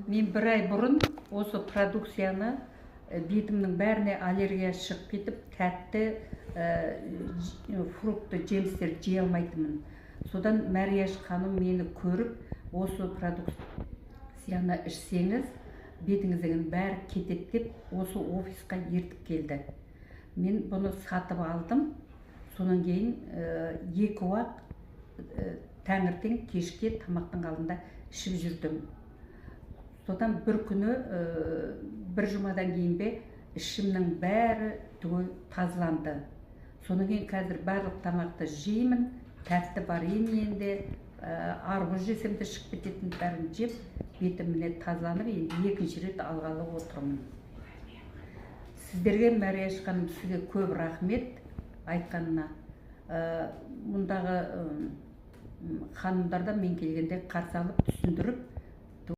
Мен бір ай бұрын осы продукцияны бетімнің бәріне аллергия шығып кетіп, тәтті фрукты, жемістер жей алмайтынмын. Содан Мәрияш ханым мені көріп, осы продукцияны ішсеңіз, бетіңіздің бәрі кетеді деп, осы офисқа ертіп келді. Мен бұны сатып алдым. Сонан кейін 2 уақ таңертең кешке тамақтың алдында ішіп жүрдім. Содан бір күні, бір жұмадан кейін бе, ішімнің бәрі түгел тазаланды. Сонан кейін қазір барлық тамақты жеймін, тәтті бар енді, арбуз жесем де шығып кететін бәрін жеп, бетіміне тазаланып, енді 2-ші рет алғалы отырмын. Сіздерге Мәрияш ханым, сізге көп рахмет айтқанына. Мұндағы ханымдар да мен келгенде қарсы алып, түсіндіріп,